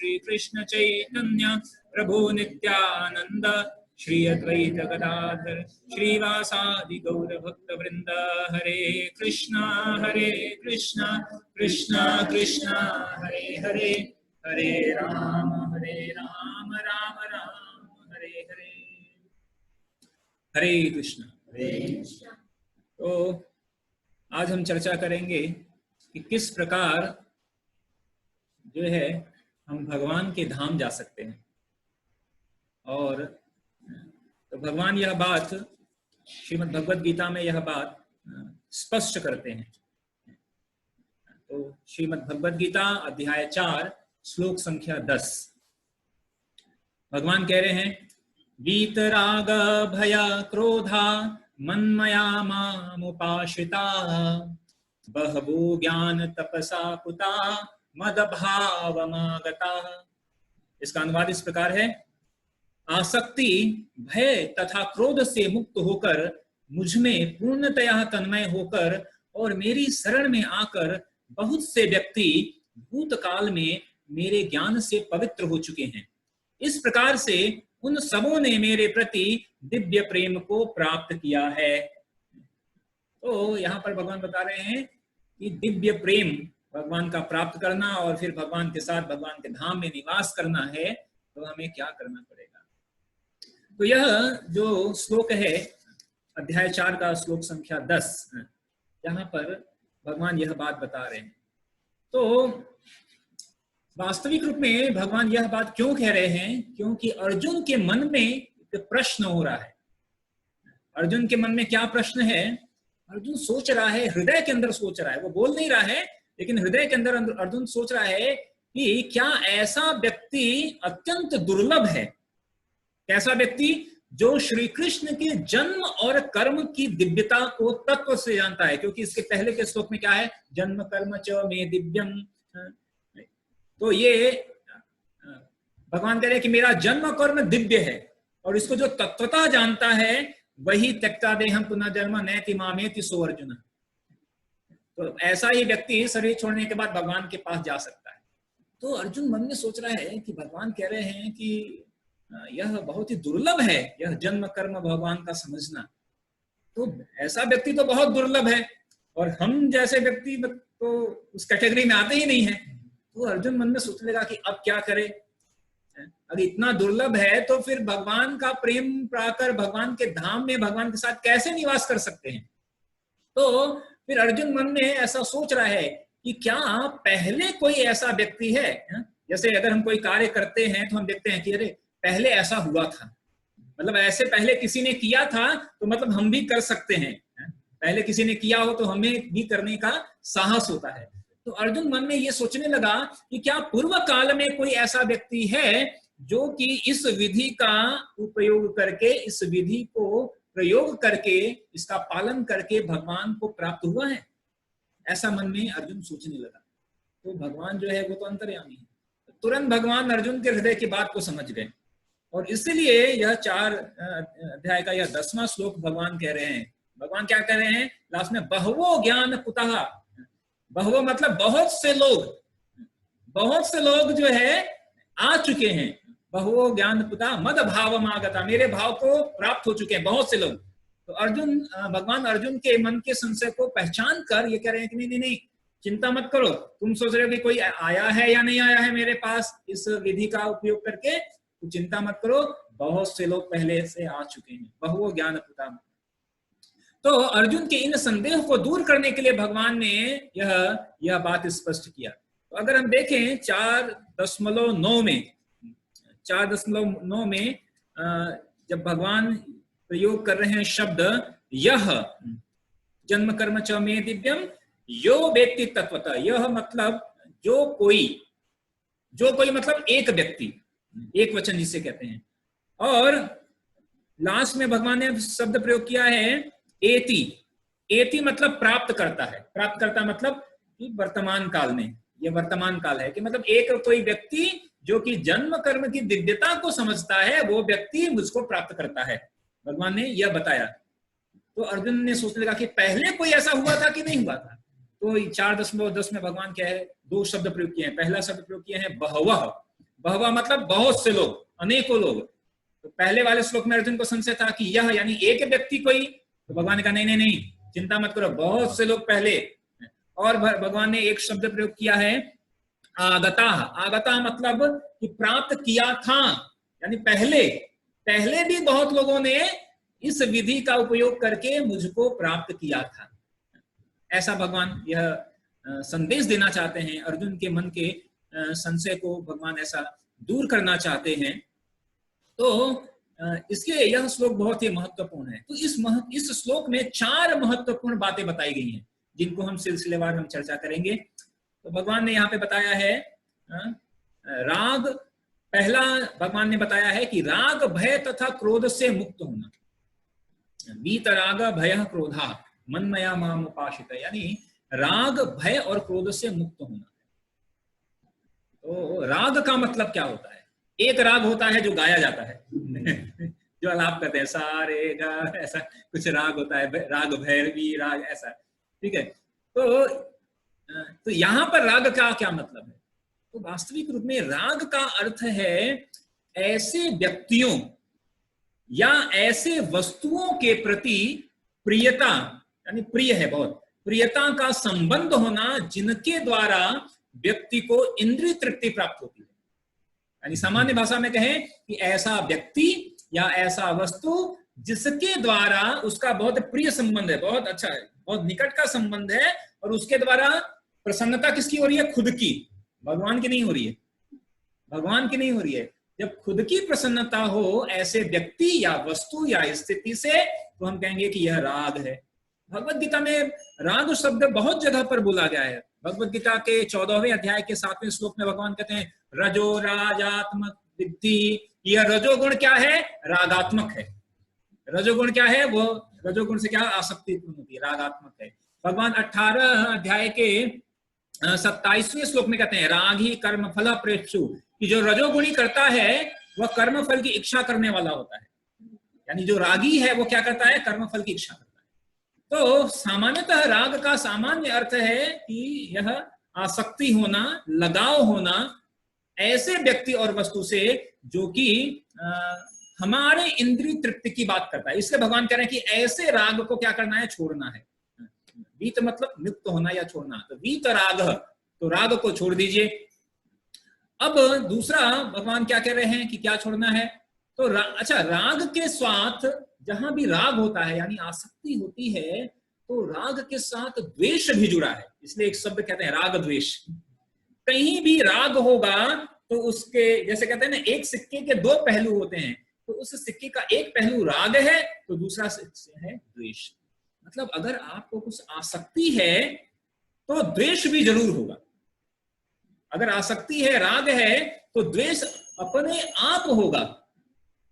श्री कृष्ण चैतन्य प्रभु नित्यानंद श्री अद्वैत गदाधर श्रीवासादि गौर भक्त वृंद। हरे कृष्णा कृष्णा कृष्णा हरे हरे, हरे राम राम राम हरे हरे। हरे कृष्णा। तो आज हम चर्चा करेंगे कि किस प्रकार जो है हम भगवान के धाम जा सकते हैं। और तो भगवान यह बात श्रीमद् भगवद गीता में यह बात स्पष्ट करते हैं। तो श्रीमद् भगवद गीता अध्याय 4 श्लोक संख्या 10 भगवान कह रहे हैं, वीतराग भय क्रोधा मन्मया मामुपाश्रिता बहवो ज्ञान तपसा पुता मदभावमागता। इसका अनुवाद इस प्रकार है, आसक्ति भय तथा क्रोध से मुक्त होकर मुझ में पूर्णतया तन्मय होकर और मेरी शरण में आकर बहुत से व्यक्ति भूतकाल में मेरे ज्ञान से पवित्र हो चुके हैं। इस प्रकार से उन सबों ने मेरे प्रति दिव्य प्रेम को प्राप्त किया है। तो यहाँ पर भगवान बता रहे हैं कि दिव्य प्रेम भगवान का प्राप्त करना और फिर भगवान के साथ भगवान के धाम में निवास करना है, तो हमें क्या करना पड़ेगा। तो यह जो श्लोक है अध्याय 4 का श्लोक संख्या 10, यहाँ पर भगवान यह बात बता रहे हैं। तो वास्तविक रूप में भगवान यह बात क्यों कह रहे हैं, क्योंकि अर्जुन के मन में एक प्रश्न हो रहा है। अर्जुन के मन में क्या प्रश्न है? अर्जुन सोच रहा है, हृदय के अंदर सोच रहा है, वो बोल नहीं रहा है, लेकिन हृदय के अंदर अर्जुन सोच रहा है कि क्या ऐसा व्यक्ति अत्यंत दुर्लभ है, कैसा व्यक्ति जो श्री कृष्ण के जन्म और कर्म की दिव्यता को तत्व से जानता है। क्योंकि इसके पहले के श्लोक में क्या है, जन्म कर्म च मे दिव्यम। तो ये भगवान कह रहे हैं कि मेरा जन्म कर्म दिव्य है, और इसको जो तत्वता जानता है वही त्यक्ता देहम पुनः जन्म नैति मामेति सो अर्जुन। तो ऐसा ही व्यक्ति शरीर छोड़ने के बाद भगवान के पास जा सकता है। तो अर्जुन मन में सोच रहा है कि भगवान कह रहे हैं कि यह बहुत ही दुर्लभ है, यह जन्म कर्म भगवान का समझना। तो ऐसा व्यक्ति तो बहुत दुर्लभ है, और हम जैसे व्यक्ति तो उस कैटेगरी में आते ही नहीं है। तो अर्जुन मन में सोच लेगा कि अब क्या करे, अगर इतना दुर्लभ है तो फिर भगवान का प्रेम पाकर भगवान के धाम में भगवान के साथ कैसे निवास कर सकते हैं। तो फिर अर्जुन मन में ऐसा सोच रहा है कि क्या पहले कोई ऐसा व्यक्ति है, जैसे अगर हम कोई कार्य करते हैं तो हम देखते हैं कि अरे पहले ऐसा हुआ था, मतलब ऐसे पहले किसी ने किया था, तो मतलब हम भी कर सकते हैं। पहले किसी ने किया हो तो हमें भी करने का साहस होता है। तो अर्जुन मन में ये सोचने लगा कि क्या पूर्व काल में कोई ऐसा व्यक्ति है जो कि इस विधि का उपयोग करके, इस विधि को प्रयोग करके, इसका पालन करके भगवान को प्राप्त हुआ है। ऐसा मन में अर्जुन सोचने लगा। तो भगवान जो है वो तो अंतर्यामी है, तुरंत भगवान अर्जुन के हृदय की बात को समझ गए, और इसलिए यह 4 अध्याय का यह 10वां श्लोक भगवान कह रहे हैं। भगवान क्या कह रहे हैं लास्ट में, बहवो ज्ञान पुतः। बहवो मतलब बहुत से लोग जो है आ चुके हैं। बहवो ज्ञान पुतः मद भावमागता, मेरे भाव को प्राप्त हो चुके हैं बहुत से लोग। तो अर्जुन, भगवान अर्जुन के मन के संशय को पहचान कर ये कह रहे हैं कि नहीं, चिंता मत करो। तुम सोच रहे हो कि कोई आया है या नहीं आया है मेरे पास इस विधि का उपयोग करके, तो चिंता मत करो, बहुत से लोग पहले से आ चुके हैं। बहु ज्ञान पुता। तो अर्जुन के इन संदेह को दूर करने के लिए भगवान ने यह बात स्पष्ट किया। तो अगर हम देखें 4.9 में जब भगवान प्रयोग कर रहे हैं शब्द यह जन्म कर्म च मे दिव्यम यो व्यक्ति तत्वतः, यह मतलब जो कोई मतलब एक व्यक्ति, एक वचन जिसे कहते हैं। और लास्ट में भगवान ने शब्द प्रयोग किया है एति मतलब प्राप्त करता है। प्राप्त करता मतलब कि वर्तमान काल में, यह वर्तमान काल है कि मतलब एक कोई व्यक्ति जो कि जन्म कर्म की दिव्यता को समझता है, वो व्यक्ति मुझको प्राप्त करता है। भगवान ने यह बताया। तो अर्जुन ने सोचने लगा कि पहले कोई ऐसा हुआ था कि नहीं हुआ था। तो 4.10 में भगवान क्या है, 2 शब्द प्रयोग किए हैं। पहला शब्द प्रयोग किए हैं बहवः। बहवा मतलब बहुत से लोग, अनेकों लोग। तो पहले वाले श्लोक में अर्जुन को संशय था कि यह यानी एक व्यक्ति कोई, तो भगवान ने कहा नहीं नहीं नहीं, चिंता मत करो, बहुत से लोग पहले। और भगवान ने एक शब्द प्रयोग किया है, आगता। आगता मतलब कि प्राप्त किया था, यानी पहले पहले भी बहुत लोगों ने इस विधि का उपयोग करके मुझको प्राप्त किया था। ऐसा भगवान यह संदेश देना चाहते हैं, अर्जुन के मन के संशय को भगवान ऐसा दूर करना चाहते हैं। तो इसलिए यह श्लोक बहुत ही महत्वपूर्ण है। तो इस श्लोक में 4 महत्वपूर्ण बातें बताई गई हैं, जिनको हम सिलसिलेवार हम चर्चा करेंगे। तो भगवान ने यहाँ पे बताया है राग, पहला भगवान ने बताया है कि राग भय तथा क्रोध से मुक्त होना। वीत राग भय क्रोधा मनमया माम उपासित, यानी राग भय और क्रोध से मुक्त होना। तो राग का मतलब क्या होता है? एक राग होता है जो गाया जाता है जो आलाप करते हैं, सारे गा, ऐसा कुछ राग होता है, राग भैरवी राग, ऐसा, ठीक है। तो यहां पर राग का क्या मतलब है? तो वास्तविक रूप में राग का अर्थ है ऐसे व्यक्तियों या ऐसे वस्तुओं के प्रति प्रियता, यानी प्रिय है, बहुत प्रियता का संबंध होना, जिनके द्वारा व्यक्ति को इंद्रिय तृप्ति प्राप्त होती है। यानी सामान्य भाषा में कहें कि ऐसा व्यक्ति या ऐसा वस्तु जिसके द्वारा उसका बहुत प्रिय संबंध है, बहुत अच्छा है, बहुत निकट का संबंध है, और उसके द्वारा प्रसन्नता किसकी हो रही है? खुद की, भगवान की नहीं हो रही है, भगवान की नहीं हो रही है। जब खुद की प्रसन्नता हो ऐसे व्यक्ति या वस्तु या स्थिति से, तो हम कहेंगे कि यह राग है। भगवत गीता में राग शब्द बहुत जगह पर बोला गया है। भगवत गीता के 14वें अध्याय के 7वें श्लोक में भगवान कहते हैं रजो राजात्मक विद्धि। यह रजोगुण क्या है? रागात्मक है। रजोगुण क्या है? वो रजोगुण से क्या आसक्ति उत्पन्न होती है, रागात्मक है। भगवान 18 अध्याय के 27वें श्लोक में कहते हैं राग ही कर्म फल प्रेक्षु, कि जो रजोगुणी करता है वह कर्म फल की इच्छा करने वाला होता है। यानी जो रागी है वो क्या करता है? कर्म फल की इच्छा करता है। तो सामान्यतः राग का सामान्य अर्थ है कि यह आसक्ति होना, लगाव होना ऐसे व्यक्ति और वस्तु से जो कि हमारे इंद्रिय तृप्ति की बात करता है। इसलिए भगवान कह रहे हैं कि ऐसे राग को क्या करना है? छोड़ना है। वीत मतलब मुक्त होना या छोड़ना, तो वीत राग, तो राग को छोड़ दीजिए। अब दूसरा भगवान क्या कह रहे हैं कि क्या छोड़ना है? तो अच्छा, राग के साथ जहां भी राग होता है यानी आसक्ति होती है, तो राग के साथ द्वेष भी जुड़ा है। इसलिए एक शब्द कहते हैं राग द्वेष। कहीं भी राग होगा तो उसके, जैसे कहते हैं ना, एक सिक्के के 2 पहलू होते हैं, तो उस सिक्के का एक पहलू राग है तो दूसरा है द्वेष। मतलब अगर आपको कुछ आसक्ति है तो द्वेष भी जरूर होगा। अगर आसक्ति है, राग है, तो द्वेष अपने आप होगा।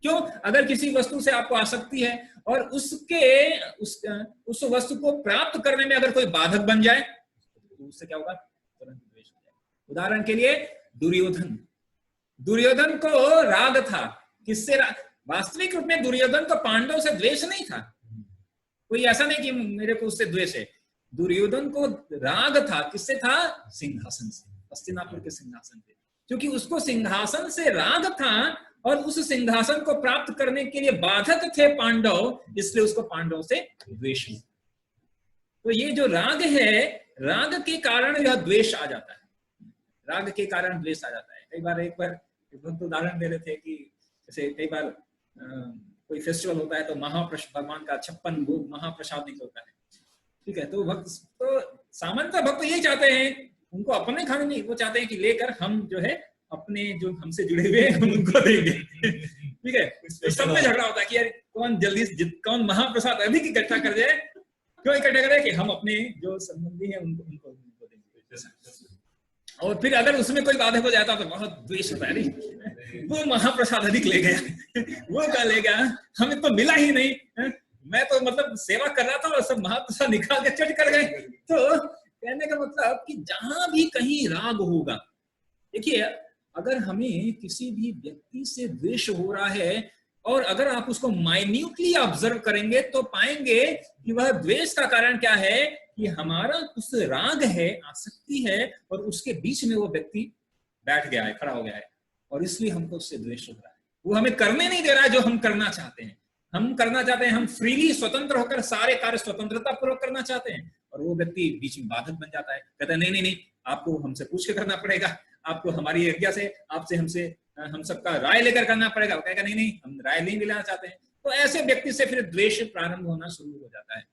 क्यों? अगर किसी वस्तु से आपको आसक्ति है और उस वस्तु को प्राप्त करने में अगर कोई बाधक बन जाए तो उससे क्या होगा? तुरंत द्वेष हो जाएगा। उदाहरण के लिए दुर्योधन को राग था। किससे राग? वास्तविक रूप में दुर्योधन को पांडव से द्वेष नहीं था। कोई ऐसा नहीं कि मेरे को उससे द्वेष है। दुर्योधन को राग था। किससे था? सिंहासन से, हस्तिनापुर के सिंहासन से। क्योंकि उसको सिंहासन से राग था और उस सिंहासन को प्राप्त करने के लिए बाधक थे पांडव, इसलिए उसको पांडव से द्वेष हुआ। तो ये जो राग है, राग के कारण यह द्वेष आ जाता है। राग के कारण द्वेष आ जाता है। कई बार एक भक्त उदाहरण दे रहे थे कि जैसे कई बार कोई फेस्टिवल होता है तो भगवान का 56 भोग महाप्रसाद निकलता है, ठीक है। तो भक्त, तो सामान्यतः भक्त यही चाहते हैं, उनको अपने खाने नहीं, वो चाहते हैं कि लेकर हम जो है अपने जो हमसे जुड़े हुए हैं उनको देंगे, ठीक है। तो सब में झगड़ा होता है कि यार कौन महाप्रसाद अधिक इकट्ठा कर जाए। क्यों इकट्ठा करे? कि हम अपने जो संबंधी हैं उनको देंगे। और फिर अगर उसमें कोई बाधक हो जाता तो बहुत द्वेष होता है, वो महाप्रसाद अधिक ले गया, वो क्या ले गया, हमें तो मिला ही नहीं, मैं तो मतलब सेवा कर रहा था और सब महाप्रसाद निकाल के चट कर गए। तो कहने का मतलब कि जहां भी कहीं राग होगा, देखिए अगर हमें किसी भी व्यक्ति से द्वेष हो रहा है और अगर आप उसको माइन्यूटली ऑब्जर्व करेंगे तो पाएंगे कि वह द्वेष का कारण क्या है कि हमारा उस राग है, आसक्ति है, और उसके बीच में वो व्यक्ति बैठ गया है, खड़ा हो गया है। और इसलिए हमको उससे द्वेष हो रहा है। वो हमें करने नहीं दे रहा है जो हम करना चाहते हैं। हम करना चाहते हैं, हम फ्रीली स्वतंत्र होकर सारे कार्य स्वतंत्रता पूर्वक करना चाहते हैं, और वो व्यक्ति बीच में बाधक बन जाता है, कहता है नहीं नहीं नहीं, आपको हमसे पूछ के करना पड़ेगा, आपको हमारी आज्ञा से, आपसे हमसे हम सबका राय लेकर करना पड़ेगा। वो कहेगा नहीं नहीं, हम राय नहीं लेना चाहते हैं। तो ऐसे व्यक्ति से फिर द्वेष प्रारंभ होना शुरू हो जाता है।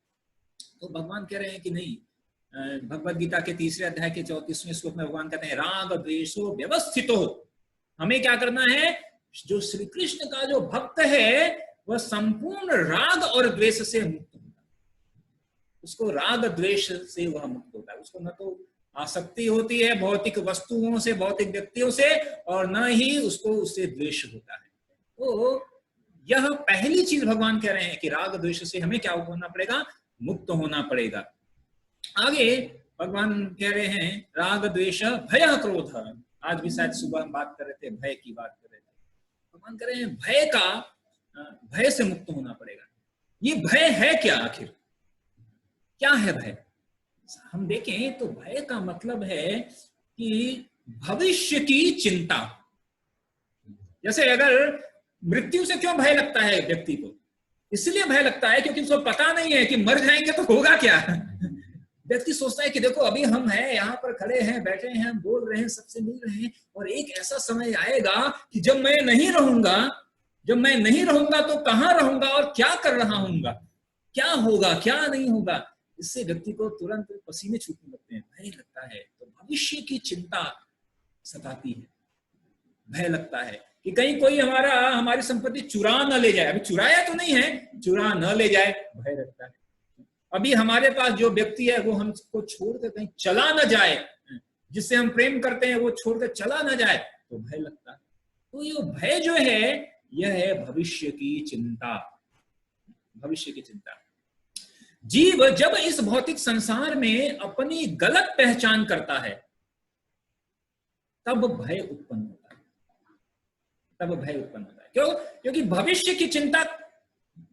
तो भगवान कह रहे हैं कि नहीं, भगवद गीता के 3 अध्याय के 34वें श्लोक में भगवान कहते हैं राग द्वेषो व्यवस्थितो। हमें क्या करना है, जो श्री कृष्ण का जो भक्त है वह संपूर्ण राग और द्वेष से मुक्त होता है। उसको राग द्वेष से वह मुक्त होता है। उसको न तो आसक्ति होती है भौतिक वस्तुओं से, भौतिक व्यक्तियों से, और न ही उसको उससे द्वेष होता है। तो यह पहली चीज भगवान कह रहे हैं कि राग द्वेष से हमें क्या होना पड़ेगा, मुक्त होना पड़ेगा। आगे भगवान कह रहे हैं राग द्वेष भय क्रोध। आज भी शायद सुबह हम बात कर रहे थे, भय की बात कर रहे थे। भगवान कह रहे हैं भय से मुक्त होना पड़ेगा। ये भय है क्या, आखिर क्या है भय? हम देखें तो भय का मतलब है कि भविष्य की चिंता। जैसे अगर मृत्यु से क्यों भय लगता है व्यक्ति को? इसलिए भय लगता है क्योंकि उसको पता नहीं है कि मर जाएंगे तो होगा क्या। व्यक्ति सोचता है कि देखो अभी हम हैं, यहाँ पर खड़े हैं, बैठे हैं, हम बोल रहे हैं, सबसे मिल रहे हैं, और एक ऐसा समय आएगा कि जब मैं नहीं रहूंगा, जब मैं नहीं रहूंगा तो कहाँ रहूंगा और क्या कर रहा हूंगा, क्या होगा क्या नहीं होगा। इससे व्यक्ति को तुरंत पसीने छूटने लगते हैं, भय लगता है। तो भविष्य की चिंता सताती है, भय लगता है कि कहीं कोई हमारी संपत्ति चुरा न ले जाए। अभी चुराया तो नहीं है, चुरा न ले जाए, भय लगता है। अभी हमारे पास जो व्यक्ति है वो हमको छोड़कर कहीं चला न जाए, जिससे हम प्रेम करते हैं वो छोड़कर चला न जाए, तो भय लगता है। तो ये भय जो है यह है भविष्य की चिंता, भविष्य की चिंता। जीव जब इस भौतिक संसार में अपनी गलत पहचान करता है तब भय उत्पन्न होता है, तब भय उत्पन्न होता है। क्यों? क्योंकि भविष्य की चिंता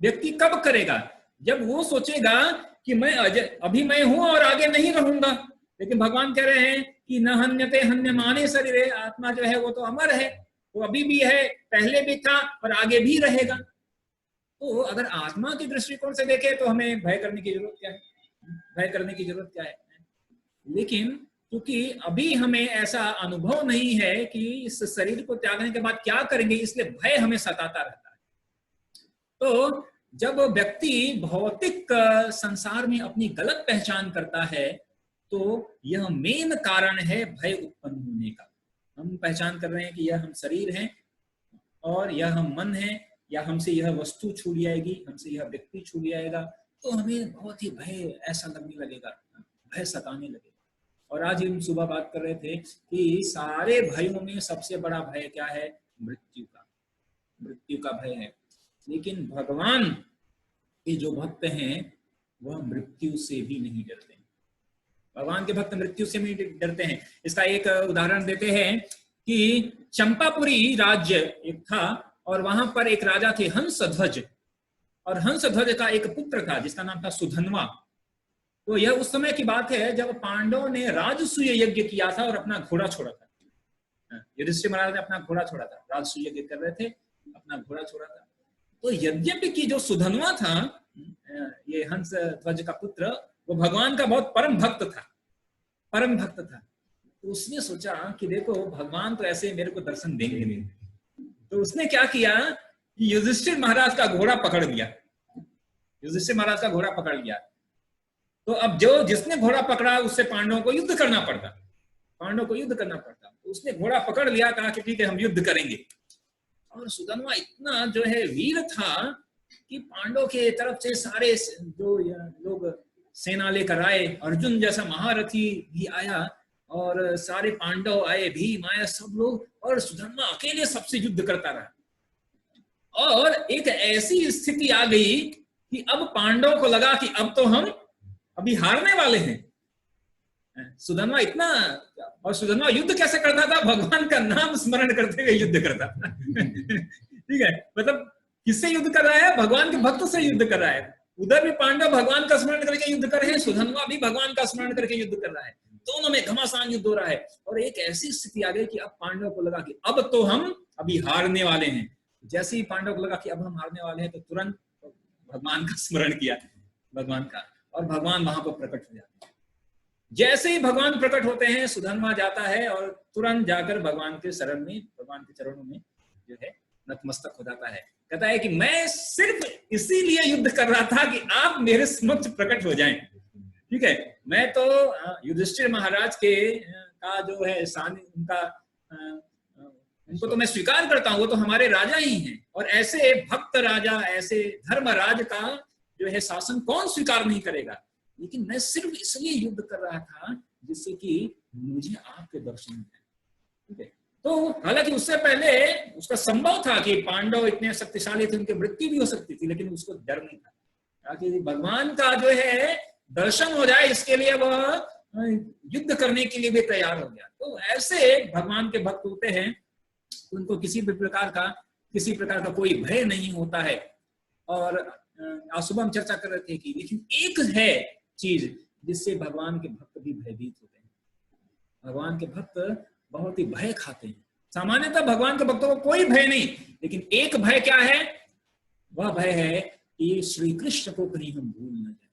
व्यक्ति कब करेगा? जब वो सोचेगा कि अभी मैं हूं और आगे नहीं रहूंगा। लेकिन भगवान कह रहे हैं कि न हन्यते हन्यमाने शरीरे, आत्मा जो है वो तो अमर है, वो अभी भी है, पहले भी था और आगे भी रहेगा। तो अगर आत्मा के दृष्टिकोण से देखें तो हमें भय करने की जरूरत क्या है? भय करने की जरूरत क्या है? लेकिन क्योंकि अभी हमें ऐसा अनुभव नहीं है कि इस शरीर को त्यागने के बाद क्या करेंगे, इसलिए भय हमें सताता रहता है। तो जब व्यक्ति भौतिक संसार में अपनी गलत पहचान करता है तो यह मेन कारण है भय उत्पन्न होने का। हम पहचान कर रहे हैं कि यह हम शरीर हैं और यह हम मन है, या हमसे यह वस्तु छूट जाएगी, हमसे यह व्यक्ति छूट जाएगा, तो हमें बहुत ही भय ऐसा लगने लगेगा, भय सताने लगेगा। और आज हम सुबह बात कर रहे थे कि सारे भयों में सबसे बड़ा भय क्या है? मृत्यु का, मृत्यु का भय है। लेकिन भगवान के जो भक्त हैं वह मृत्यु से भी नहीं डरते हैं। भगवान के भक्त मृत्यु से नहीं डरते हैं। इसका एक उदाहरण देते हैं कि चंपापुरी राज्य एक था और वहां पर एक राजा थे हंसध्वज, और हंसध्वज का एक पुत्र था जिसका नाम था सुधन्वा। तो यह उस समय की बात है जब पांडवों ने राजसूय यज्ञ किया था और अपना घोड़ा छोड़ा था। युधिष्ठिर महाराज ने अपना घोड़ा छोड़ा था, राजसूय यज्ञ कर रहे थे, अपना घोड़ा छोड़ा था। तो यद्यपि कि जो सुधन्वा था, ये हंसध्वज का पुत्र, वो भगवान का बहुत परम भक्त था, परम भक्त था। तो उसने सोचा कि देखो भगवान तो ऐसे मेरे को दर्शन देंगे नहीं, तो उसने क्या किया कि युधिष्ठिर महाराज का घोड़ा पकड़ लिया, युधिष्ठिर महाराज का घोड़ा पकड़ लिया। तो अब जो जिसने घोड़ा पकड़ा उससे पांडवों को युद्ध करना पड़ता, पांडवों को युद्ध करना पड़ता। तो उसने घोड़ा पकड़ लिया, कहा कि ठीक है हम युद्ध करेंगे। और सुधन्वा इतना जो है वीर था कि पांडवों के तरफ से सारे जो लोग सेना लेकर आए, अर्जुन जैसा महारथी भी आया और सारे पांडव आए, भीम आया, सब लोग, और सुधन्वा अकेले सबसे युद्ध करता रहा। और एक ऐसी स्थिति आ गई कि अब पांडवों को लगा कि अब तो हम अभी हारने वाले हैं। सुधन्वा इतना, और सुधन्वा युद्ध कैसे करता था? भगवान का नाम स्मरण करते हुए युद्ध करता था। ठीक है, मतलब किससे युद्ध कर रहा है? भगवान के भक्त से युद्ध कर रहा है। उधर भी पांडव भगवान का स्मरण करके युद्ध कर रहे हैं, सुधन्वा भी भगवान का स्मरण करके युद्ध कर रहा है। दोनों में घमासान युद्ध हो रहा है और एक ऐसी स्थिति आ गई कि अब पांडवों को लगा कि अब तो हम अभी हारने वाले हैं। जैसे ही पांडवों को लगा कि अब हम हारने वाले हैं तो तुरंत भगवान का स्मरण किया, भगवान का, और भगवान वहां पर प्रकट हो जाते हैं। जैसे ही भगवान प्रकट होते हैं सुधर्मा जाता है और तुरंत जाकर भगवान के शरण में, भगवान के चरणों में जो है नतमस्तक हो जाता है। कहता है कि मैं सिर्फ इसीलिए युद्ध कर रहा था कि आप मेरे समक्ष प्रकट हो जाएं। ठीक है, मैं तो युधिष्ठिर महाराज के का जो है उनका उनको तो मैं स्वीकार करता हूं, वो तो हमारे राजा ही हैं, और ऐसे भक्त राजा, ऐसे धर्मराज का जो है शासन कौन स्वीकार नहीं करेगा। लेकिन मैं सिर्फ इसलिए युद्ध कर रहा था जिससे कि मुझे आपके दर्शन मिले। ठीक है, तो हालांकि उससे पहले उसका संभव था कि पांडव इतने शक्तिशाली थे, उनकी मृत्यु भी हो सकती थी, लेकिन उसको डर नहीं था ताकि भगवान का जो है दर्शन हो जाए, इसके लिए वह युद्ध करने के लिए भी तैयार हो गया। तो ऐसे भगवान के भक्त होते हैं, उनको किसी प्रकार का कोई भय नहीं होता है। और आज सुबह हम चर्चा कर रहे थे कि लेकिन एक है चीज जिससे भगवान के भक्त भी भयभीत होते हैं। भगवान के भक्त बहुत ही भय खाते हैं। सामान्यतः भगवान के भक्तों को कोई भय नहीं, लेकिन एक भय क्या है, वह भय है कि श्री कृष्ण को कहीं हम भूल न जाए,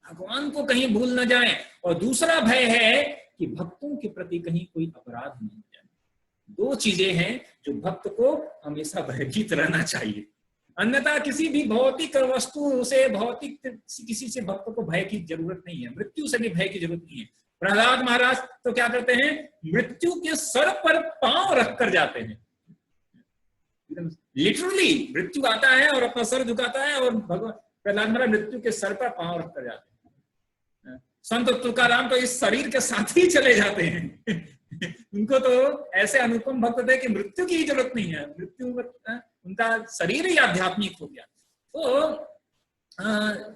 भगवान को कहीं भूल न जाए। और दूसरा भय है कि भक्तों के प्रति कहीं कोई अपराध नहीं हो जाए। दो चीजें हैं जो भक्त को हमेशा भयभीत रहना चाहिए। अन्यथा किसी भी भौतिक वस्तु से, भौतिक किसी से भक्त को भय की जरूरत नहीं है, मृत्यु से भी भय की जरूरत नहीं है। प्रहलाद महाराज तो क्या करते हैं, मृत्यु के सर पर पांव रखकर जाते हैं। लिटरली मृत्यु आता है और अपना सर झुकाता है, और भगवान प्रहलाद महाराज मृत्यु के सर पर पांव रखकर जाते हैं। संत तुकाराम तो इस शरीर के साथ ही चले जाते हैं। उनको तो ऐसे अनुपम भक्त थे कि मृत्यु की जरूरत नहीं है, मृत्यु उनका शरीर ही आध्यात्मिक हो गया। तो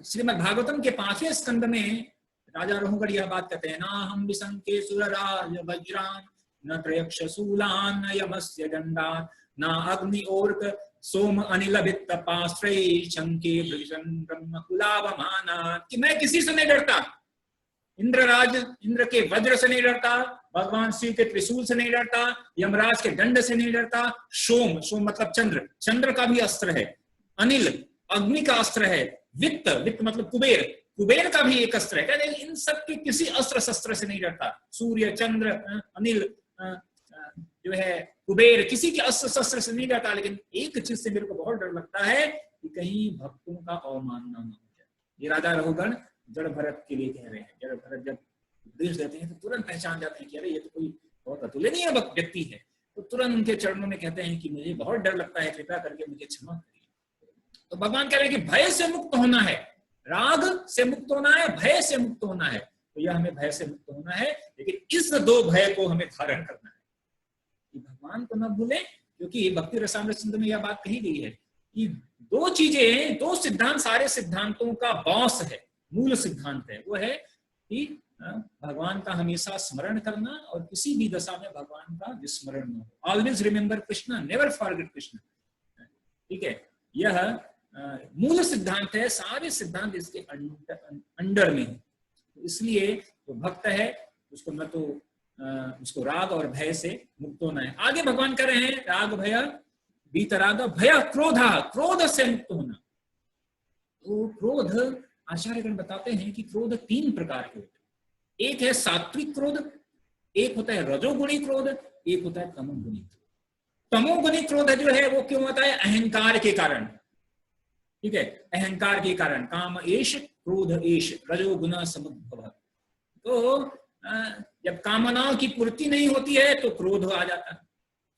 श्रीमद् भागवतम के 5वें स्कंद में राजा रोहगढ़ यह बात कहते हैं, ना हम विशंके सुरराज वज्रान, न त्रयक्ष शूलान, न यमस्य दंडान, न अग्नि ओर्क सोम अनिल वित्त पाश्रय शंके ब्रह्म कुलावमाना। कि मैं किसी से नहीं डरता, इंद्रराज इंद्र के वज्र से नहीं डरता, भगवान शिव के त्रिशूल से नहीं डरता, यमराज के दंड से नहीं डरता, सोम, सोम मतलब चंद्र, चंद्र का भी अस्त्र है, अनिल अग्नि का अस्त्र है, वित्त, वित्त मतलब कुबेर, कुबेर का भी एक अस्त्र है। कहते इन सब के किसी अस्त्र शस्त्र से नहीं डरता। सूर्य, चंद्र, अनिल जो है, कुबेर, किसी के अस्त्र शस्त्र से नहीं डरता। लेकिन एक चीज से मेरे को बहुत डर लगता है कि कहीं भक्तों का अवमानना न हो जाए। ये राजा रघुगण जड़ भरत के लिए कह रहे हैं। जड़ भरत जब उपदेश देते हैं तो तुरंत पहचान जाते हैं कि अरे ये तो कोई बहुत अतुलनीय व्यक्ति है, तो तुरंत उनके चरणों में कहते हैं कि मुझे बहुत डर लगता है, कृपया करके मुझे क्षमा करिए। तो भगवान कह रहे हैं कि भय से मुक्त होना है, राग से मुक्त होना है, भय से मुक्त होना है। तो यह हमें भय से मुक्त होना है, लेकिन इस दो भय को हमें धारण करना है कि भगवान को न भूले, क्योंकि भक्ति रसामृत सिंधु में यह बात कही गई है कि दो चीजें, दो सिद्धांत सारे सिद्धांतों का बॉस है, मूल सिद्धांत है। वो है कि भगवान का हमेशा स्मरण करना और किसी भी दशा में भगवान का विस्मरण न हो। Always remember Krishna, never forget Krishna. ठीक है, यह मूल सिद्धांत है, सारे सिद्धांत इसके अंडर में है। इसलिए जो भक्त है उसको न तो उसको राग और भय से मुक्त होना है। आगे भगवान कह रहे हैं राग भय वीतराग भय क्रोधा, क्रोध से मुक्त होना। तो क्रोध, आचार्यगण बताते हैं कि क्रोध 3 प्रकार के होते हैं। एक है सात्विक क्रोध, एक होता है रजोगुणी क्रोध, एक होता है तमोगुणी क्रोध। तमोगुणी क्रोध जो है वो क्यों होता है, अहंकार के कारण। ठीक है, अहंकार के कारण, काम एष क्रोध एष रजोगुण समुद्भव। तो जब कामनाओं की पूर्ति नहीं होती है तो क्रोध आ जाता है।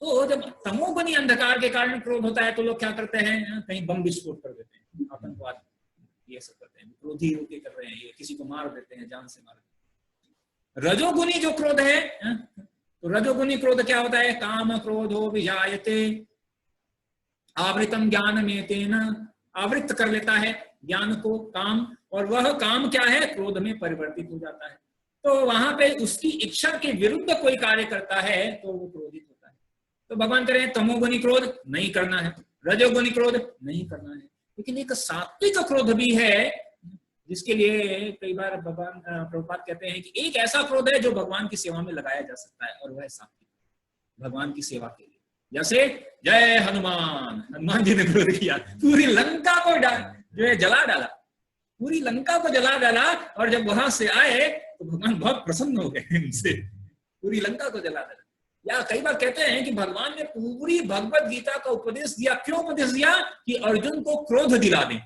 तो जब तमोगुणी अंधकार के कारण क्रोध होता है तो लोग क्या करते हैं, कहीं बम विस्फोट कर देते हैं, आतंकवाद ये सब करते हैं, क्रोधी होके कर रहे हैं, ये किसी को मार देते हैं, जान से मार देते हैं। रजोगुणी जो क्रोध है, तो रजोगुणी क्रोध क्या होता है, काम क्रोधो विजायते आवृतम ज्ञान में तेन, आवृत कर लेता है ज्ञान को काम, और वह काम क्या है, क्रोध में परिवर्तित हो जाता है। तो वहां पे उसकी इच्छा के विरुद्ध कोई कार्य करता है तो वो क्रोधित होता है। तो भगवान कह रहे हैं तमोगुणी क्रोध नहीं करना है, रजोगुणी क्रोध नहीं करना है। लेकिन एक सात्विक क्रोध भी है जिसके लिए कई बार भगवान प्रभुपाद कहते हैं कि एक ऐसा क्रोध है जो भगवान की सेवा में लगाया जा सकता है, और वह सात्विक, भगवान की सेवा के लिए। जैसे जय हनुमान, हनुमान जी ने क्रोध किया, पूरी लंका को जो है जला डाला, पूरी लंका को जला डाला, और जब वहां से आए तो भगवान बहुत प्रसन्न हो गए इनसे, पूरी लंका को जला डाला। या कई बार कहते हैं कि भगवान ने पूरी भगवत गीता का उपदेश दिया। क्यों उपदेश दिया? कि अर्जुन को क्रोध दिला दें।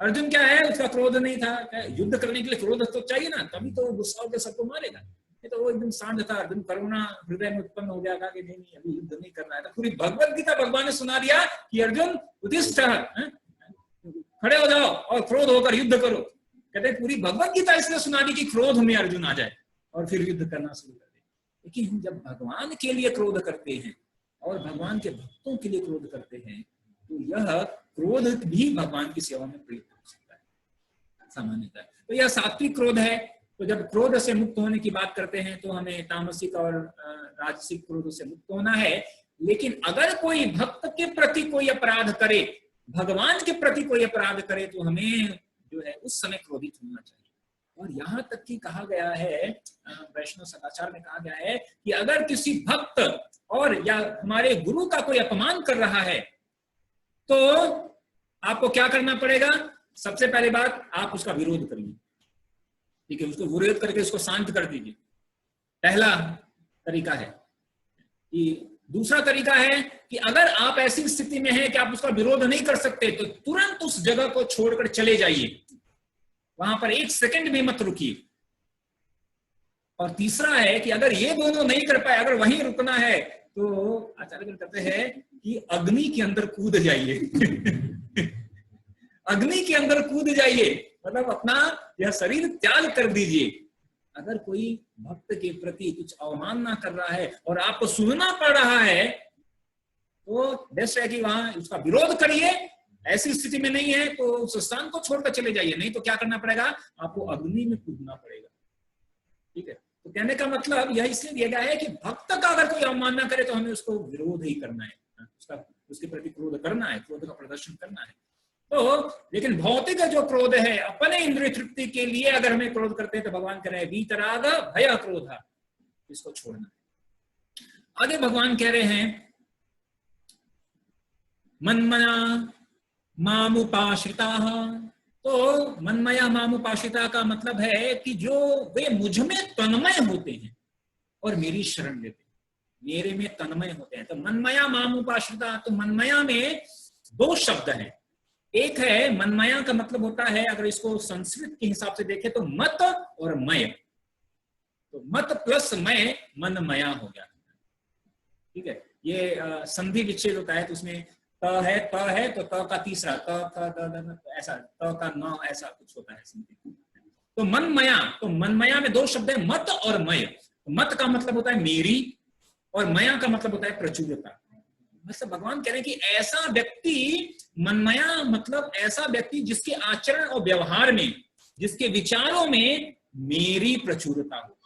अर्जुन क्या है, उसका क्रोध नहीं था, युद्ध करने के लिए क्रोध तो चाहिए ना, तभी तो गुस्सा होकर सबको मारेगा। ये तो वो एकदम शांत था, अर्जुन करुणा हृदय में उत्पन्न हो गया, कि नहीं नहीं अभी युद्ध नहीं करना है। तो पूरी भगवत गीता भगवान ने सुना दिया कि अर्जुन उदिष्ट, खड़े हो जाओ और क्रोध होकर युद्ध करो। कहते हैं पूरी भगवत गीता इसलिए सुना दी कि क्रोध में अर्जुन आ जाए और फिर युद्ध करना शुरू कर दे। लेकिन हम जब भगवान के लिए क्रोध करते हैं और भगवान के भक्तों के लिए क्रोध करते हैं, तो यह क्रोध भी भगवान की सेवा में प्रयुक्त हो सकता है सामान्यतः। तो यह सात्विक क्रोध है। तो जब क्रोध से मुक्त होने की बात करते हैं तो हमें तामसिक और राजसिक क्रोध से मुक्त होना है। लेकिन अगर कोई भक्त के प्रति कोई अपराध करे, भगवान के प्रति कोई अपराध करे, तो हमें जो है उस समय क्रोधित होना चाहिए। और यहां तक कि कहा गया है, वैष्णव सदाचार में कहा गया है कि अगर किसी भक्त और या हमारे गुरु का कोई अपमान कर रहा है, तो आपको क्या करना पड़ेगा? सबसे पहली बात, आप उसका विरोध करिए, ठीक है, उसको विरोध करके उसको शांत कर दीजिए। पहला तरीका है। कि दूसरा तरीका है कि अगर आप ऐसी स्थिति में हैं कि आप उसका विरोध नहीं कर सकते, तो तुरंत उस जगह को छोड़कर चले जाइए, वहां पर एक सेकंड भी मत रुकिए। और तीसरा है कि अगर ये दोनों नहीं कर पाए, अगर वहीं रुकना है, तो आचार्य कहते हैं कि अग्नि के अंदर कूद जाइए अग्नि के अंदर कूद जाइए, मतलब अपना यह शरीर त्याग कर दीजिए। अगर कोई भक्त के प्रति कुछ अवमानना कर रहा है और आपको सुनना पड़ रहा है, तो बेस्ट है कि वहां उसका विरोध करिए। ऐसी स्थिति में नहीं है तो उस स्थान को छोड़कर चले जाइए, नहीं तो क्या करना पड़ेगा? आपको अग्नि में कूदना पड़ेगा। ठीक है, तो कहने का मतलब यह इसलिए दिया गया है कि भक्त का अगर कोई अवमानना करे तो हमें उसको विरोध ही करना है, उसके प्रति क्रोध करना है, क्रोध का प्रदर्शन करना है। तो लेकिन भौतिक जो क्रोध है, अपने इंद्रिय तृप्ति के लिए अगर हमें क्रोध करते हैं, तो भगवान कह रहे हैं वीतराग भय क्रोध, इसको छोड़ना है। आगे भगवान कह रहे हैं मनमया मामुपाश्रिता। तो मनमया मामुपाश्रिता का मतलब है कि जो वे मुझ में तन्मय होते हैं और मेरी शरण लेते हैं, मेरे में तन्मय होते हैं। तो मनमया मामुपाश्रिता, तो मनमया में दो शब्द हैं। एक है मनमया का मतलब होता है, अगर इसको संस्कृत के हिसाब से देखें तो मत और मय, तो मत प्लस मय मनमया हो गया। ठीक है, ये संधि विच्छेद होता है, तो उसमें त है तो त का तीसरा त ऐसा, त का न ऐसा कुछ होता है संधि। तो मनमया, तो मनमया में दो शब्द है, मत और मय। मत का मतलब होता है मेरी, और मया का मतलब होता है प्रचुरता। मतलब भगवान कह रहे हैं कि ऐसा व्यक्ति, मनमया मतलब ऐसा व्यक्ति जिसके आचरण और व्यवहार में, जिसके विचारों में मेरी प्रचुरता हो।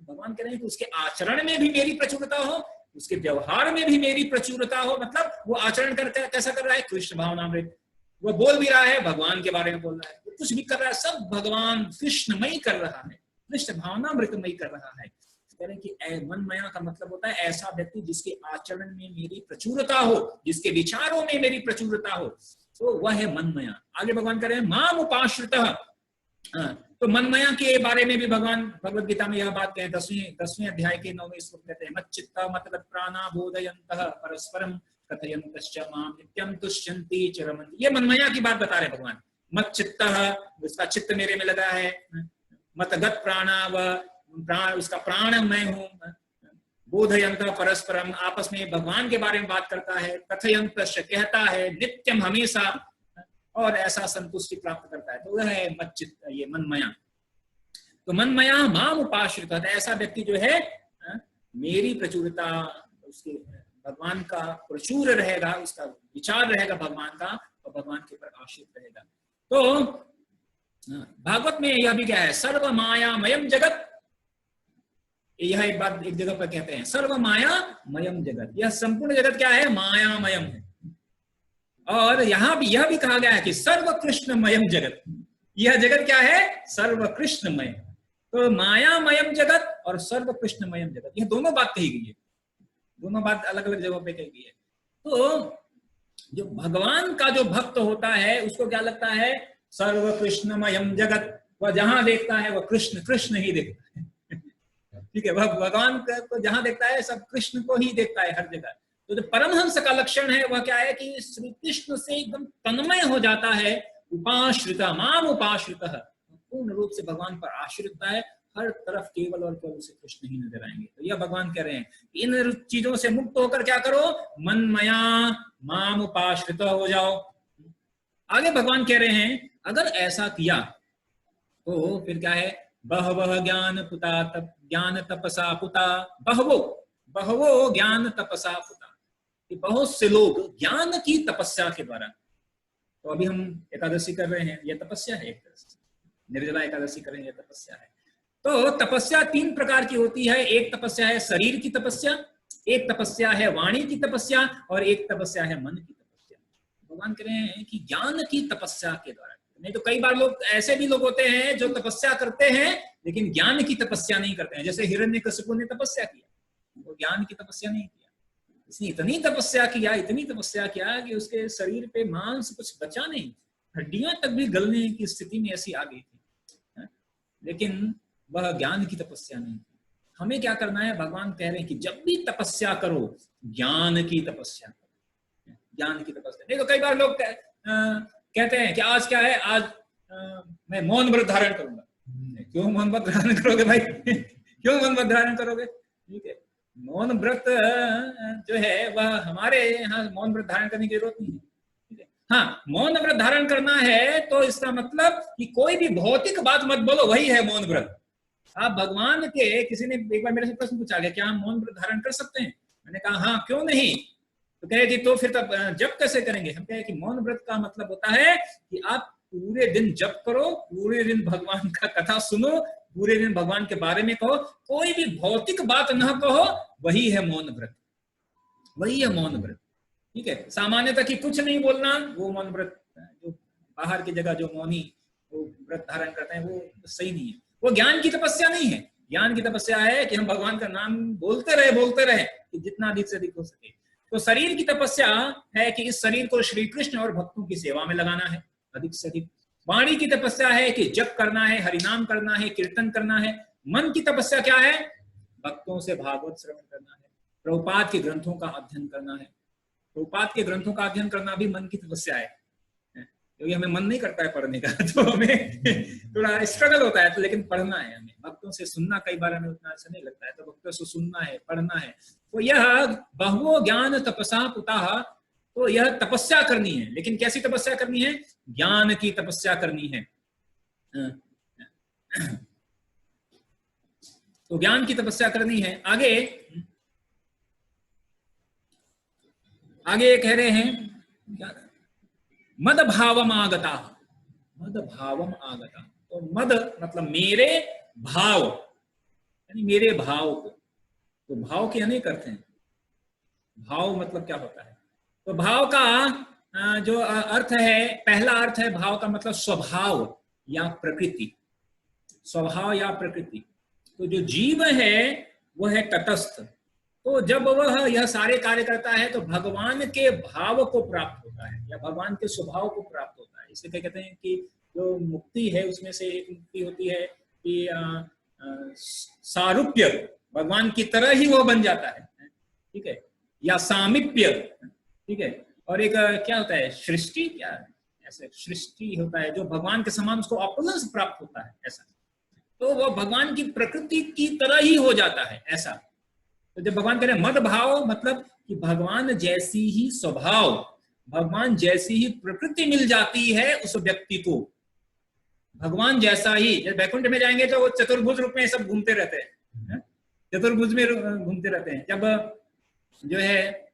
भगवान कह रहे हैं कि उसके आचरण में भी मेरी प्रचुरता हो, उसके व्यवहार में भी मेरी प्रचुरता हो। मतलब वो आचरण करता है, कैसा कर रहा है? कृष्ण भावनामृत। वो बोल भी रहा है, भगवान के बारे में बोल रहा है, कुछ भी कर रहा है, सब भगवान कृष्णमयी कर रहा है, कृष्ण भावनामृतमयी कर रहा है। कि मनमया का मतलब होता है ऐसा व्यक्ति जिसके आचरण में मेरी प्रचुरता हो, जिसके विचारों में मेरी प्रचुरता हो, तो वह है मनमया। आगे भगवान कह रहे हैं माम उपाश्रितः। तो मनमया के बारे में भी भगवान भगवद गीता में यह बात कहें, 10वें अध्याय के 9वें श्लोक कहते हैं मच्चित्ता मतलब प्राणा बोधयन्तः परस्परम कथयन्तश्च माम नित्यं तुष्यन्ति च रमन्ति। ये मनमया की बात बता रहे भगवान। मच्चित्तः, उसका चित्त मेरे में लगा है। मतगत प्राणा, व प्राण, उसका प्राण मैं हूं। बोधयंत परस्परम, आपस में भगवान के बारे में बात करता है। कथयंत कहता है, नित्यम हमेशा, और ऐसा संतुष्टि प्राप्त करता है। तो वह है मच्चित, ये मनमया। तो मनमया माम उपाश्रित, ऐसा व्यक्ति जो है मेरी प्रचुरता, उसके भगवान का प्रचुर रहेगा, उसका विचार रहेगा भगवान का, और भगवान के ऊपर आश्रित रहेगा। तो भागवत में यह भी क्या है, सर्व मायामयम जगत। यह एक बात एक जगह पर कहते हैं, सर्व मायामयम जगत। यह संपूर्ण जगत क्या है? मायामयम है। और यहां भी यह भी कहा गया है कि सर्व कृष्णमयम जगत। यह जगत क्या है? सर्व कृष्णमय। तो मायामयम जगत और सर्व कृष्णमयम जगत, यह दोनों बात कही गई है, दोनों बात अलग अलग जगहों पे कही गई है। तो जो भगवान का जो भक्त होता है उसको क्या लगता है? सर्व कृष्णमयम जगत, वह जहां देखता है वह कृष्ण कृष्ण ही देखता है। ठीक है, वह भगवान को जहां देखता है सब कृष्ण को ही देखता है हर जगह। तो जो परमहंस का लक्षण है वह क्या है कि श्री कृष्ण से एकदम तन्मय हो जाता है। उपाश्रिता माम उपाश्रित, पूर्ण रूप से भगवान पर आश्रित है, हर तरफ केवल और केवल उसे कृष्ण ही नजर आएंगे। तो यह भगवान कह रहे हैं इन चीजों से मुक्त होकर क्या करो? मनमया माम उपाश्रित हो जाओ। आगे भगवान कह रहे हैं अगर ऐसा किया तो फिर क्या है? बहवः ज्ञान पुता तप ज्ञान तपसा पुता, बहवो बहवो ज्ञान तपसा पुता, कि बहुत से लोग ज्ञान की तपस्या के द्वारा। तो अभी हम एकादशी कर रहे हैं, यह तपस्या है, एक तरह से निर्जला एकादशी कर रहे हैं, यह तपस्या है। तो तपस्या तीन प्रकार की होती है। एक तपस्या है शरीर की तपस्या, एक तपस्या है वाणी की तपस्या, और एक तपस्या है मन की तपस्या। भगवान कह रहे हैं कि ज्ञान की तपस्या के द्वारा। नहीं तो कई बार लोग ऐसे भी लोग होते हैं जो तपस्या करते हैं लेकिन ज्ञान की तपस्या नहीं करते हैं। जैसे हिरण्यकशिपु ने तपस्या किया, वो ज्ञान की तपस्या नहीं किया, इसने इतनी तपस्या किया, इतनी तपस्या किया कि उसके शरीर पे मांस कुछ बचा नहीं, हड्डियां तक भी गलने की स्थिति में ऐसी आ गई थी, लेकिन वह ज्ञान की तपस्या नहीं थी। हमें क्या करना है? भगवान कह रहे हैं कि जब भी तपस्या करो ज्ञान की तपस्या करो, ज्ञान की तपस्या। नहीं तो कई बार लोग कहते हैं कि आज क्या है, आज मैं मौन व्रत धारण करूंगा। क्यों मौन व्रत धारण करोगे भाई? क्यों मौन व्रत धारण करोगे? ठीक है, मौन व्रत जो है वह हमारे यहाँ मौन व्रत धारण करने की जरूरत नहीं है। ठीक है, हाँ मौन व्रत धारण करना है तो इसका मतलब कि कोई भी भौतिक बात मत बोलो, वही है मौन व्रत। आप भगवान के, किसी ने एक बार मेरे से प्रश्न पूछा गया क्या हम मौन व्रत धारण कर सकते हैं? मैंने कहा हाँ, क्यों नहीं। तो कहे कि तो फिर तब जप कैसे करेंगे? हम कहे कि मौन व्रत का मतलब होता है कि आप पूरे दिन जप करो, पूरे दिन भगवान का कथा सुनो, पूरे दिन भगवान के बारे में कहो, कोई भी भौतिक बात न कहो, वही है मौन व्रत, वही है मौन व्रत। ठीक है, सामान्यतः कि कुछ नहीं बोलना वो मौन व्रत। जो बाहर की जगह जो मौनी वो व्रत धारण करते हैं वो सही नहीं है, वो ज्ञान की तपस्या नहीं है। ज्ञान की तपस्या है कि हम भगवान का नाम बोलते रहे कि जितना अधिक से अधिक हो सके। तो शरीर की तपस्या है कि इस शरीर को श्री कृष्ण और भक्तों की सेवा में लगाना है अधिक से अधिक। वाणी की तपस्या है कि जप करना है, हरिनाम करना है, कीर्तन करना है। मन की तपस्या क्या है? भक्तों से भागवत श्रवण करना है, प्रभुपाद के ग्रंथों का अध्ययन करना है। प्रभुपाद के ग्रंथों का अध्ययन करना भी मन की तपस्या है, क्योंकि हमें मन नहीं करता है पढ़ने का, तो हमें थोड़ा स्ट्रगल होता है, तो लेकिन पढ़ना है हमें। भक्तों से सुनना कई बार हमें उतना अच्छा नहीं लगता है, तो भक्तों से सुनना है, पढ़ना है। तो यह बहुवो ज्ञान तपसा पुताः, तो यह तपस्या करनी है। लेकिन कैसी तपस्या करनी है? ज्ञान की तपस्या करनी है। तो ज्ञान की तपस्या करनी है। आगे आगे कह रहे हैं मद भावम आगता, मद भावम आगता। तो मद मतलब मेरे भाव, यानी मेरे भाव को। तो भाव के अनेक अर्थ हैं। भाव मतलब क्या होता है? तो भाव का जो अर्थ है, पहला अर्थ है भाव का मतलब स्वभाव या प्रकृति, स्वभाव या प्रकृति। तो जो जीव है वह है तटस्थ। तो जब वह यह सारे कार्य करता है तो भगवान के भाव को प्राप्त होता है या भगवान के स्वभाव को प्राप्त होता है। इसे क्या कहते हैं कि जो मुक्ति है उसमें से एक मुक्ति होती है कि सारूप्य, भगवान की तरह ही वो बन जाता है। ठीक है, या सामीप्य। ठीक है, और एक क्या होता है? सृष्टि, क्या ऐसे सृष्टि होता है जो भगवान के समान उसको ऑपुलेंस प्राप्त होता है, ऐसा। तो वो भगवान की प्रकृति की तरह ही हो जाता है, ऐसा। तो जब भगवान कह रहे हैं मद भाव, मतलब कि भगवान जैसी ही स्वभाव, भगवान जैसी ही प्रकृति मिल जाती है उस व्यक्ति को। भगवान जैसा ही, जब वैकुंठ में जाएंगे तो वो चतुर्भुज रूप में सब घूमते रहते हैं, चतुर्भुज में घूमते रहते हैं। जब जो है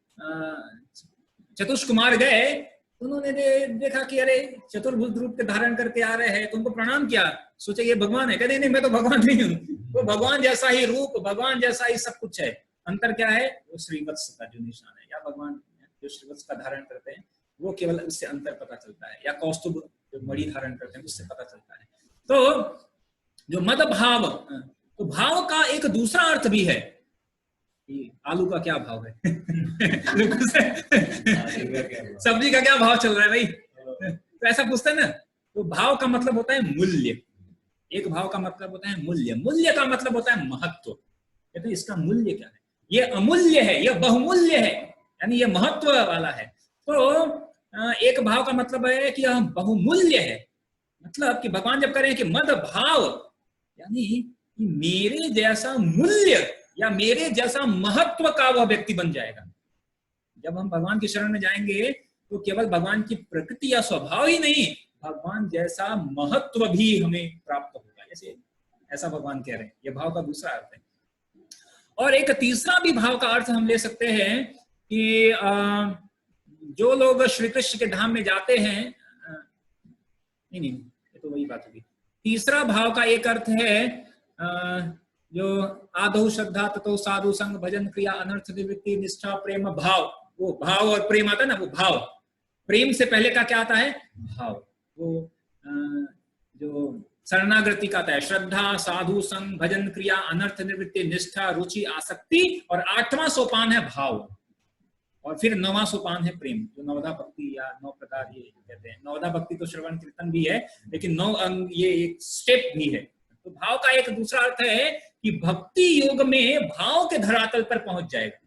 चतुष्कुमार गए तो उन्होंने देखा कि अरे चतुर्भुज रूप के धारण करके आ रहे हैं, तो उनको प्रणाम किया, सोचे ये भगवान है। कहते नहीं, मैं तो भगवान नहीं हूँ। वो भगवान जैसा ही रूप, भगवान जैसा ही सब कुछ है। अंतर क्या है? वो श्रीवत्स का जो निशान है, या भगवान जो श्रीवत्स का धारण करते हैं वो केवल उससे अंतर पता चलता है, या कौस्तुभ जो मणि धारण करते हैं उससे पता चलता है। तो जो मद भाव, तो भाव का एक दूसरा अर्थ भी है कि आलू का क्या भाव है सब्जी का क्या भाव चल रहा है भाई, तो ऐसा पूछते हैं ना। तो भाव का मतलब होता है मूल्य, एक भाव का मतलब होता है मूल्य, मूल्य का मतलब होता है महत्व। तो इसका मूल्य क्या है, ये अमूल्य है, ये बहुमूल्य है, यानी ये महत्व वाला है। तो एक भाव का मतलब है कि यह बहुमूल्य है, मतलब कि भगवान जब करें कि मद भाव, यानी कि मेरे जैसा मूल्य या मेरे जैसा महत्व का वह व्यक्ति बन जाएगा। जब हम भगवान की शरण में जाएंगे तो केवल भगवान की प्रकृति या स्वभाव ही नहीं, भगवान जैसा महत्व भी हमें प्राप्त होगा, ऐसे ऐसा भगवान कह रहे हैं। यह भाव का दूसरा अर्थ है। और एक तीसरा भी भाव का अर्थ हम ले सकते हैं कि जो लोग श्री कृष्ण के धाम में जाते हैं, नहीं ये तो वही बात होगी। तीसरा भाव का एक अर्थ है जो आदौ श्रद्धा ततो साधु संग भजन क्रिया अनर्थ निवृत्ति निष्ठा प्रेम भाव, वो भाव और प्रेम आता है ना, वो भाव, प्रेम से पहले का क्या आता है, भाव। वो जो शरणागति का आता है श्रद्धा, साधु संग, भजन क्रिया, अनर्थ निवृत्ति, निष्ठा, रुचि, आसक्ति, और 8वां सोपान है भाव, और फिर 9वां सोपान है प्रेम, जो नवधा भक्ति या 9 प्रकार ये कहते हैं। नवधा भक्ति तो श्रवण कीर्तन भी है, लेकिन 9 अंग ये एक स्टेप भी है। तो भाव का एक दूसरा अर्थ है कि भक्ति योग में भाव के धरातल पर पहुंच जाएगा।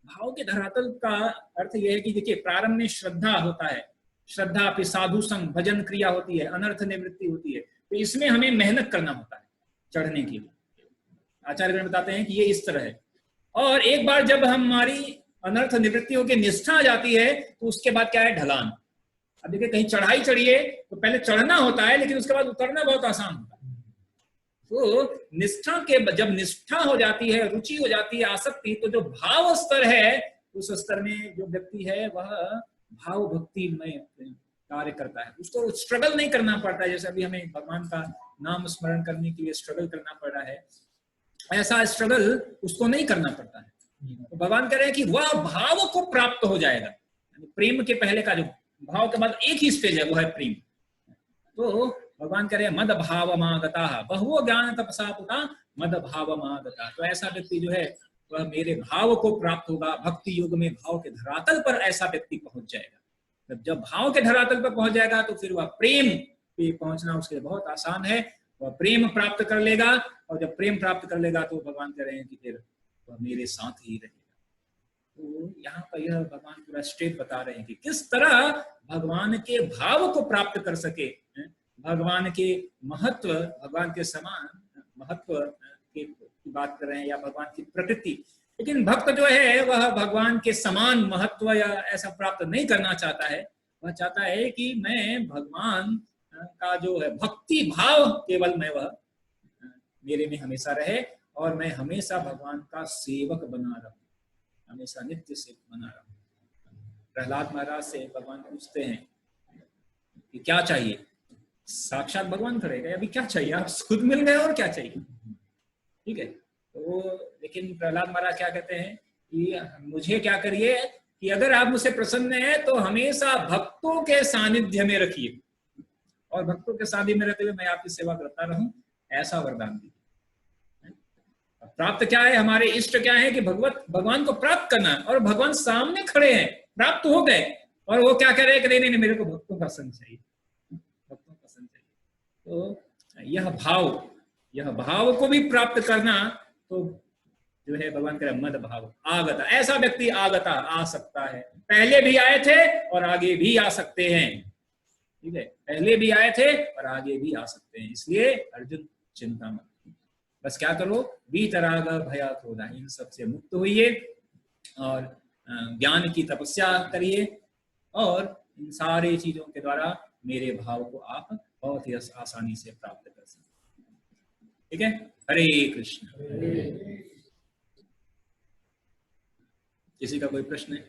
भाव के धरातल का अर्थ यह है कि देखिए, प्रारंभ में श्रद्धा होता है, श्रद्धा फिर साधु संग, भजन क्रिया होती है, अनर्थ निवृत्ति होती है। तो इसमें हमें मेहनत करना होता है चढ़ने के लिए। आचार्य बताते हैं कि ये इस तरह है। और एक बार जब हमारी अनर्थ निवृत्ति होकर निष्ठा आ जाती है तो उसके बाद क्या है, ढलान। अब देखिए, कहीं चढ़ाई चढ़िए तो पहले चढ़ना होता है, लेकिन उसके बाद उतरना बहुत आसान होता है। तो निष्ठा के जब निष्ठा हो जाती है, रुचि हो जाती है, आसक्ति, तो जो भाव स्तर है उस स्तर में जो व्यक्ति है वह भाव भक्ति में कार्य करता है। उसको स्ट्रगल नहीं करना पड़ता है, जैसे अभी हमें भगवान का नाम स्मरण करने के लिए स्ट्रगल करना पड़ रहा है, ऐसा स्ट्रगल उसको नहीं करना पड़ता है। तो भगवान कह रहे हैं कि वह भाव को प्राप्त हो जाएगा। प्रेम के पहले का जो भाव के बाद एक ही स्टेज है, वो है प्रेम। तो भगवान कह रहे हैं मद भाव मागता बहुवो ज्ञान तपसा पुता मद भाव मागता। तो ऐसा व्यक्ति जो है वह मेरे भाव को प्राप्त होगा। भक्ति युग में भाव के धरातल पर ऐसा व्यक्ति पहुंच जाएगा। जब भाव के धरातल पर पहुंच जाएगा तो फिर वह प्रेम पे पहुंचना उसके लिए बहुत आसान है। वह प्रेम प्राप्त कर लेगा, और जब प्रेम प्राप्त कर लेगा तो भगवान कह रहे हैं कि फिर वह मेरे साथ ही रहेगा। तो यहाँ पर यह भगवान पूरा स्टेप बता रहे हैं कि किस तरह भगवान के भाव को प्राप्त कर सके, भगवान के महत्व, भगवान के समान महत्व की बात कर रहे हैं, या भगवान की प्रकृति। लेकिन भक्त जो है वह भगवान के समान महत्व या ऐसा प्राप्त नहीं करना चाहता है। वह चाहता है कि मैं भगवान का जो है भक्ति भाव केवल मैं वह मेरे में हमेशा रहे, और मैं हमेशा भगवान का सेवक बना रहूं, हमेशा नित्य सेवक बना रहूं। प्रहलाद महाराज से भगवान पूछते हैं कि क्या चाहिए। साक्षात भगवान खड़े गए, अभी क्या चाहिए, आप खुद मिल गए और क्या चाहिए। ठीक है, तो लेकिन प्रहलाद महाराज क्या कहते हैं कि मुझे क्या करिए कि अगर आप मुझसे प्रसन्न हैं तो हमेशा भक्तों के सानिध्य में रखिए, और भक्तों के सानिध्य में रहते हुए मैं आपकी सेवा करता रहूं, ऐसा वरदान दीजिए। प्राप्त क्या है, हमारे इष्ट क्या है कि भगवान को प्राप्त करना, और भगवान सामने खड़े हैं, प्राप्त हो गए, और वो क्या कह रहे हैं कि नहीं मेरे को भक्तों का संग चाहिए, भक्तों का संग चाहिए। तो यह भाव को भी प्राप्त करना, तो जो है भगवान कह रहे मद भाव आगता, ऐसा व्यक्ति आगता आ सकता है। पहले भी आए थे और आगे भी आ सकते हैं। ठीक है, पहले भी आए थे और आगे भी आ सकते हैं। इसलिए अर्जुन चिंता मत, बस क्या करो, वीतराग भया क्रोधा, इन सबसे मुक्त होइए और ज्ञान की तपस्या करिए, और इन सारे चीजों के द्वारा मेरे भाव को आप बहुत ही आसानी से प्राप्त कर सकते। ठीक है, हरे कृष्ण। किसी का कोई प्रश्न है?